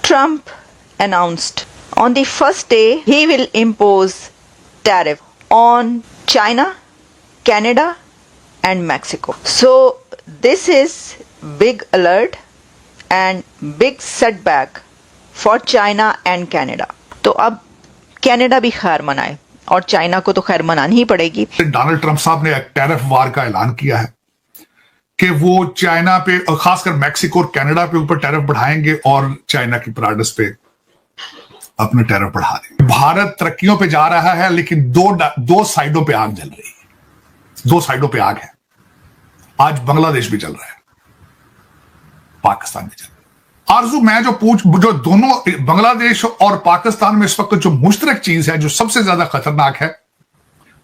Trump announced on the first day he will impose tariff on China, Canada and Mexico. So this is big alert and big setback for China and Canada. तो अब Canada भी खैर मनाए और China को तो खैर मनानी ही पड़ेगी। डोनाल्ड ट्रंप साहब ने एक टैरिफ वार का ऐलान किया है कि वो चाइना पे और खासकर मैक्सिको और कनाडा पे ऊपर टैरिफ बढ़ाएंगे और चाइना की प्रोडक्ट्स पे अपने टैरिफ बढ़ा देंगे। भारत तरक्कियों पे जा रहा है लेकिन दो साइडों पे आग जल रही है, दो साइडों पे आग है। आज बांग्लादेश भी जल रहा है, पाकिस्तान भी जल रहा है। आरजू मैं जो दोनों बांग्लादेश और पाकिस्तान में इस वक्त जो मुश्तरक चीज है, जो सबसे ज्यादा खतरनाक है,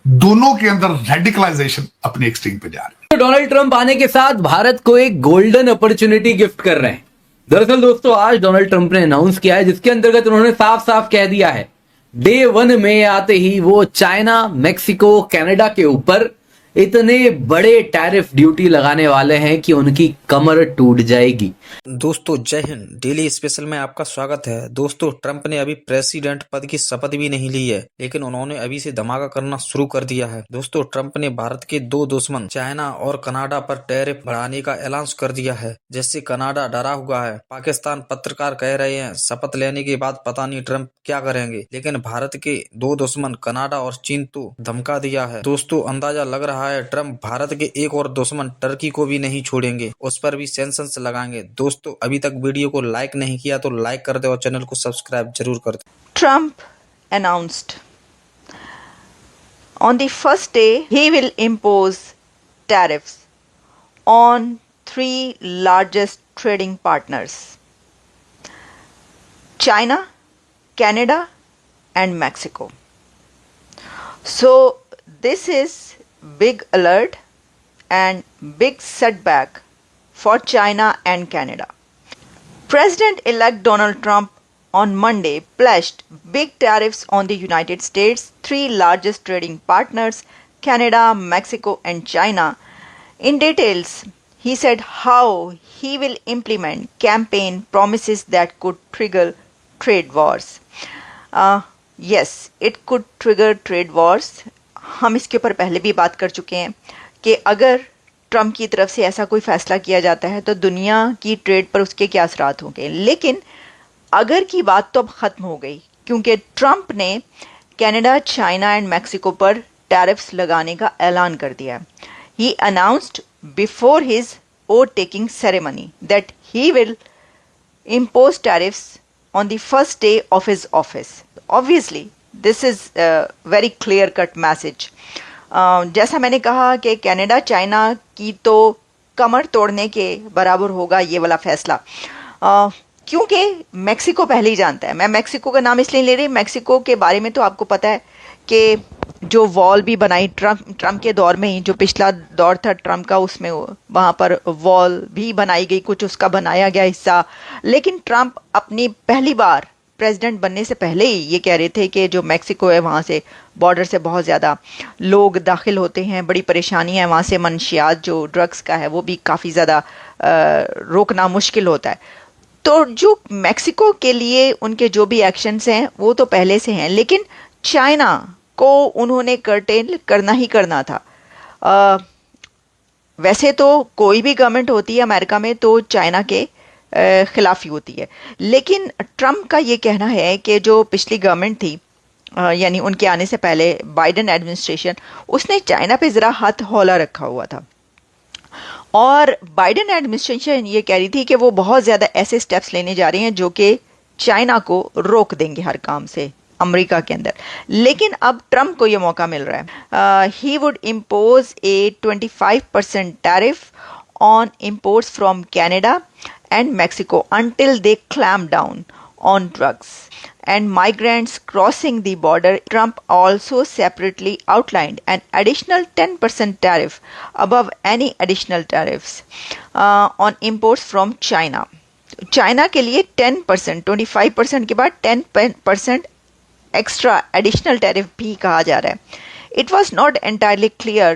दोनों के अंदर रेडिकलाइजेशन अपनी एक्सट्रीम पे जा रही है। तो डोनाल्ड ट्रंप आने के साथ भारत को एक गोल्डन अपॉर्चुनिटी गिफ्ट कर रहे हैं। दरअसल दोस्तों, आज डोनाल्ड ट्रंप ने अनाउंस किया है, जिसके अंतर्गत उन्होंने साफ साफ कह दिया है डे 1 में आते ही वो चाइना, मैक्सिको, कनाडा के ऊपर इतने बड़े टैरिफ ड्यूटी लगाने वाले हैं कि उनकी कमर टूट जाएगी। दोस्तों जय हिंद। डेली स्पेशल में आपका स्वागत है। दोस्तों, ट्रंप ने अभी प्रेसिडेंट पद की शपथ भी नहीं ली है, लेकिन उन्होंने अभी से धमाका करना शुरू कर दिया है। दोस्तों, ट्रंप ने भारत के दो दुश्मन चाइना और कनाडा पर टैरिफ बढ़ाने का ऐलान कर दिया है, जिससे कनाडा डरा हुआ है। पाकिस्तान पत्रकार कह रहे हैं शपथ लेने के बाद पता नहीं ट्रंप क्या करेंगे, लेकिन भारत के दो दुश्मन कनाडा और चीन तो धमका दिया है। दोस्तों, अंदाजा लग रहा है ट्रंप भारत के एक और दुश्मन टर्की को भी नहीं छोड़ेंगे, उस पर भी सैंक्शंस लगाएंगे। दोस्तों, अभी तक वीडियो को लाइक नहीं किया तो लाइक कर दे और चैनल को सब्सक्राइब जरूर कर दे। Trump announced on the first day he will impose tariffs on 3 largest trading partners: China, Canada and Mexico. So this is big alert and big setback for China and Canada. President-elect Donald Trump on Monday pledged big tariffs on the United States' 3 largest trading partners, Canada, Mexico and China. In details, he said how he will implement campaign promises that could trigger trade wars. Yes, it could trigger trade wars. हम इसके ऊपर पहले भी बात कर चुके हैं कि अगर ट्रंप की तरफ से ऐसा कोई फैसला किया जाता है तो दुनिया की ट्रेड पर उसके क्या असरात होंगे। लेकिन अगर की बात तो अब ख़त्म हो गई, क्योंकि ट्रंप ने कनाडा, चाइना एंड मैक्सिको पर टैरिफ्स लगाने का ऐलान कर दिया। He announced before his oath taking ceremony that he will impose tariffs on the first day of his office. Obviously, this is a very clear-cut message. जैसा मैंने कहा कि कनाडा, चाइना की तो कमर तोड़ने के बराबर होगा ये वाला फैसला, क्योंकि मैक्सिको पहले ही जानता है। मैं मैक्सिको का नाम इसलिए ले रही, मैक्सिको के बारे में तो आपको पता है कि जो वॉल भी बनाई ट्रंप के दौर में ही, जो पिछला दौर था ट्रंप का, उसमें वहाँ पर वॉल भी बनाई गई, कुछ उसका बनाया गया हिस्सा। लेकिन ट्रंप अपनी पहली बार प्रेसिडेंट बनने से पहले ही ये कह रहे थे कि जो मैक्सिको है वहाँ से बॉर्डर से बहुत ज़्यादा लोग दाखिल होते हैं, बड़ी परेशानी है वहाँ से, मनशियात जो ड्रग्स का है वो भी काफ़ी ज़्यादा रोकना मुश्किल होता है। तो जो मैक्सिको के लिए उनके जो भी एक्शंस हैं वो तो पहले से हैं, लेकिन चाइना को उन्होंने कर्टेल करना ही करना था। वैसे तो कोई भी गवर्नमेंट होती है अमेरिका में तो चाइना के खिलाफ ही होती है, लेकिन ट्रंप का ये कहना है कि जो पिछली गवर्नमेंट थी, यानी उनके आने से पहले बाइडेन एडमिनिस्ट्रेशन, उसने चाइना पे ज़रा हाथ हौला रखा हुआ था। और बाइडेन एडमिनिस्ट्रेशन ये कह रही थी कि वो बहुत ज़्यादा ऐसे स्टेप्स लेने जा रहे हैं जो कि चाइना को रोक देंगे हर काम से अमेरिका के अंदर। लेकिन अब ट्रंप को ये मौका मिल रहा है। He would impose A 25% tariff on imports from Canada and Mexico until they clamp down on drugs and migrants crossing the border. Trump also separately outlined an additional 10% tariff above any additional tariffs on imports from China. China के लिए 10%, 25% के बाद 10% extra additional tariff भी कहा जा रहा है। It was not entirely clear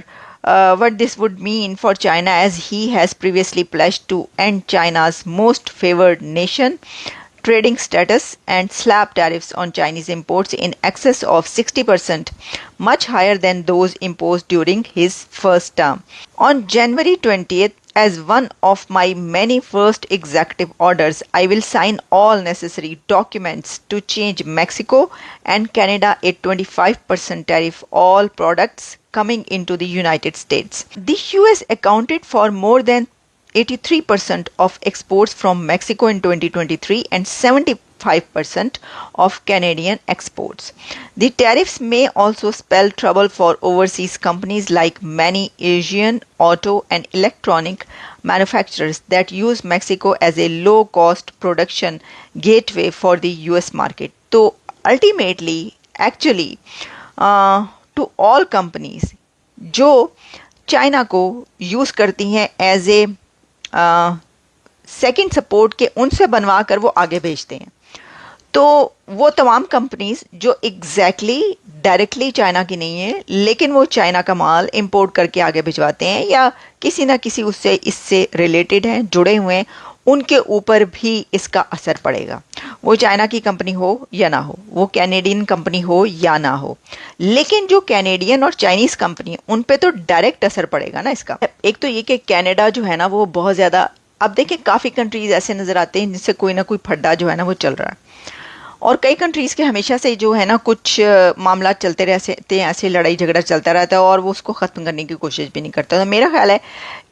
what this would mean for China, as he has previously pledged to end China's most favored nation trading status and slap tariffs on Chinese imports in excess of 60%, much higher than those imposed during his first term. On January 20th, as one of my many first executive orders, I will sign all necessary documents to change Mexico and Canada a 25% tariff all products coming into the United States. The US accounted for more than 83% of exports from Mexico in 2023 and 75% of Canadian exports. The tariffs may also spell trouble for overseas companies like many Asian auto and electronic manufacturers that use Mexico as a low-cost production gateway for the US market. So ultimately, actually, to all companies जो China को use करती हैं as a second support के उनसे बनवा कर वो आगे भेजते हैं, तो वो तमाम कंपनीज जो एग्जैक्टली डायरेक्टली चाइना की नहीं है लेकिन वो चाइना का माल इंपोर्ट करके आगे भिजवाते हैं या किसी ना किसी उससे इससे रिलेटेड हैं, जुड़े हुए हैं, उनके ऊपर भी इसका असर पड़ेगा। वो चाइना की कंपनी हो या ना हो, वो कैनेडियन कंपनी हो या ना हो, लेकिन जो कैनेडियन और चाइनीज कंपनी है उन पे तो डायरेक्ट असर पड़ेगा ना इसका। एक तो ये कि कनाडा जो है ना वो बहुत ज़्यादा, अब देखें काफ़ी कंट्रीज ऐसे नज़र आते हैं जिनसे कोई ना कोई फड्डा जो है ना वो चल रहा है, और कई कंट्रीज़ के हमेशा से जो है ना कुछ मामला चलते रहते हैं, ऐसे लड़ाई झगड़ा चलता रहता है और वो उसको ख़त्म करने की कोशिश भी नहीं करता। तो मेरा ख्याल है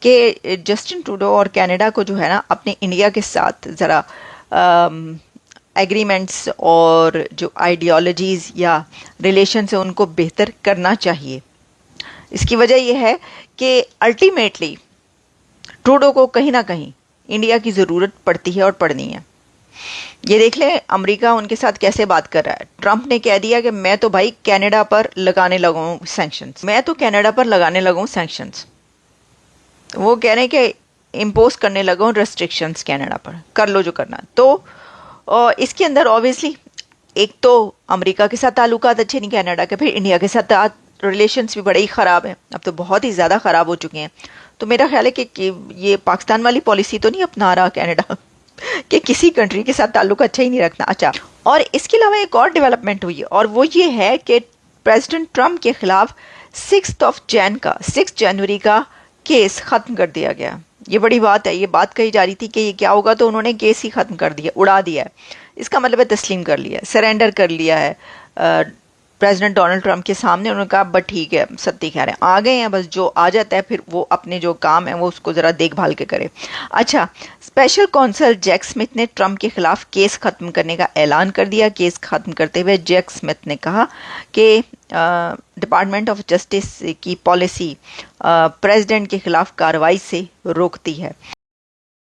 कि जस्टिन ट्रूडो और कनाडा को जो है ना अपने इंडिया के साथ ज़रा एग्रीमेंट्स और जो आइडियोलॉजीज़ या रिलेशन है उनको बेहतर करना चाहिए। इसकी वजह यह है कि अल्टीमेटली ट्रूडो को कहीं ना कहीं इंडिया की ज़रूरत पड़ती है और पड़नी है। ये देख लें अमेरिका उनके साथ कैसे बात कर रहा है। ट्रंप ने कह दिया कि मैं तो भाई कनाडा पर लगाने लगा हूँ सैंक्शंस, मैं तो कनाडा पर लगाने लगा हूँ सैंक्शंस। वो कह रहे हैं कि इम्पोज करने लगा हूँ रेस्ट्रिक्शंस कनाडा पर, कर लो जो करना। तो इसके अंदर ऑब्वियसली एक तो अमेरिका के साथ ताल्लुकात अच्छे नहीं कनाडा के, फिर इंडिया के साथ रिलेशंस भी बड़े ही ख़राब हैं, अब तो बहुत ही ज़्यादा ख़राब हो चुके हैं। तो मेरा ख्याल है कि ये पाकिस्तान वाली पॉलिसी तो नहीं अपना रहा कनाडा कि किसी कंट्री के साथ ताल्लुक अच्छा ही नहीं रखना। अच्छा, और इसके अलावा एक और डेवलपमेंट हुई है और वो ये है कि प्रेसिडेंट ट्रंप के खिलाफ 6 जनवरी का केस ख़त्म कर दिया गया। ये बड़ी बात है, ये बात कही जा रही थी कि ये क्या होगा, तो उन्होंने केस ही ख़त्म कर दिया, उड़ा दिया है। इसका मतलब है तस्लीम कर लिया है, सरेंडर कर लिया है प्रेसिडेंट डोनाल्ड ट्रंप के सामने। उन्होंने कहा बट ठीक है, सत्ती कह रहे हैं, आ गए हैं, बस जो आ जाता है फिर वो अपने जो काम है वो उसको ज़रा देखभाल के करे। अच्छा, स्पेशल कौंसल जैक स्मिथ ने ट्रंप के खिलाफ केस ख़त्म करने का ऐलान कर दिया। केस ख़त्म करते हुए जैक स्मिथ ने कहा कि डिपार्टमेंट ऑफ जस्टिस की पॉलिसी प्रेसिडेंट के खिलाफ कार्रवाई से रोकती है।